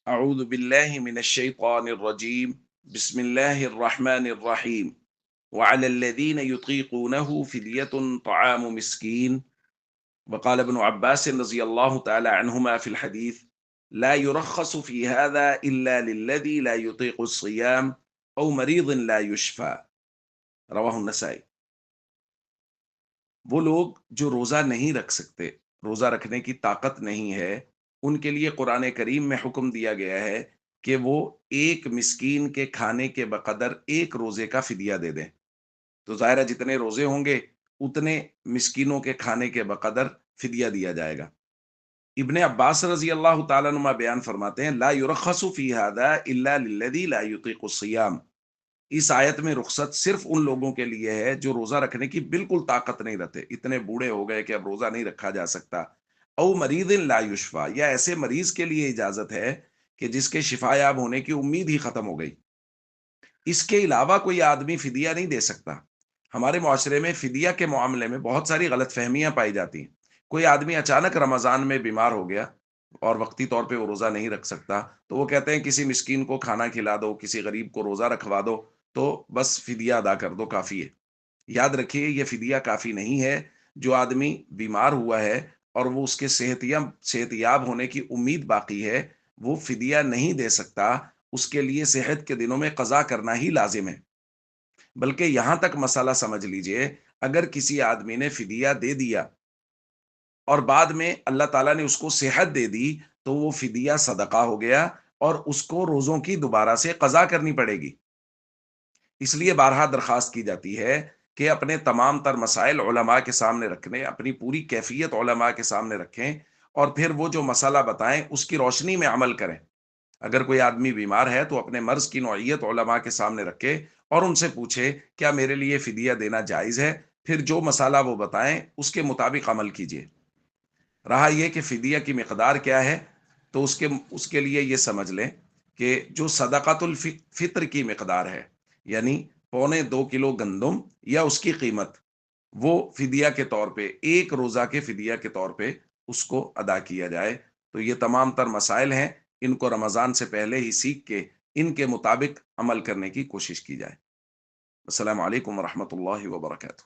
أعوذ بالله من الشيطان الرجيم بسم الله الرحمن الرحيم وعلى الذين يطيقونه فدية طعام مسكين. وقال ابن عباس رضي الله تعالى عنهما في الحديث: لا يرخص في هذا إلا للذي لا يطيق الصيام أو مريض لا يشفى. رواه النسائی. وہ لوگ جو روزہ نہیں رکھ سکتے، روزہ رکھنے کی طاقت نہیں ہے، ان کے لیے قرآن کریم میں حکم دیا گیا ہے کہ وہ ایک مسکین کے کھانے کے بقدر ایک روزے کا فدیہ دے دیں. تو ظاہرہ جتنے روزے ہوں گے اتنے مسکینوں کے کھانے کے بقدر فدیہ دیا جائے گا. ابن عباس رضی اللہ تعالیٰ عنہ بیان فرماتے ہیں: لا يرخص فی هذا الا للذی لا یطیق الصیام. اس آیت میں رخصت صرف ان لوگوں کے لیے ہے جو روزہ رکھنے کی بالکل طاقت نہیں رہتے، اتنے بوڑھے ہو گئے کہ اب روزہ نہیں رکھا جا سکتا. او مریض لا یشفا، یا ایسے مریض کے لیے اجازت ہے کہ جس کے شفا یاب ہونے کی امید ہی ختم ہو گئی. اس کے علاوہ کوئی آدمی فدیہ نہیں دے سکتا. ہمارے معاشرے میں فدیہ کے معاملے میں بہت ساری غلط فہمیاں پائی جاتی ہیں. کوئی آدمی اچانک رمضان میں بیمار ہو گیا اور وقتی طور پہ وہ روزہ نہیں رکھ سکتا، تو وہ کہتے ہیں کسی مسکین کو کھانا کھلا دو، کسی غریب کو روزہ رکھوا دو، تو بس فدیہ ادا کر دو، کافی ہے. یاد رکھیے یہ فدیہ کافی نہیں ہے. جو آدمی بیمار ہوا ہے اور وہ اس کے صحت یاب ہونے کی امید باقی ہے، وہ فدیہ نہیں دے سکتا. اس کے لیے صحت کے دنوں میں قضا کرنا ہی لازم ہے. بلکہ یہاں تک مسئلہ سمجھ لیجئے، اگر کسی آدمی نے فدیہ دے دیا اور بعد میں اللہ تعالیٰ نے اس کو صحت دے دی، تو وہ فدیہ صدقہ ہو گیا اور اس کو روزوں کی دوبارہ سے قضا کرنی پڑے گی. اس لیے بارہا درخواست کی جاتی ہے کہ اپنے تمام تر مسائل علماء کے سامنے رکھنے، اپنی پوری کیفیت علماء کے سامنے رکھیں، اور پھر وہ جو مسئلہ بتائیں اس کی روشنی میں عمل کریں. اگر کوئی آدمی بیمار ہے تو اپنے مرض کی نوعیت علماء کے سامنے رکھے اور ان سے پوچھے کیا میرے لیے فدیہ دینا جائز ہے. پھر جو مسئلہ وہ بتائیں اس کے مطابق عمل کیجیے. رہا یہ کہ فدیہ کی مقدار کیا ہے، تو اس کے لیے یہ سمجھ لیں کہ جو صدقۃ الفطر کی مقدار ہے، یعنی 2.25 کلو گندم یا اس کی قیمت، وہ فدیہ کے طور پہ ایک روزہ کے فدیہ کے طور پہ اس کو ادا کیا جائے. تو یہ تمام تر مسائل ہیں، ان کو رمضان سے پہلے ہی سیکھ کے ان کے مطابق عمل کرنے کی کوشش کی جائے. السلام علیکم ورحمۃ اللہ وبرکاتہ.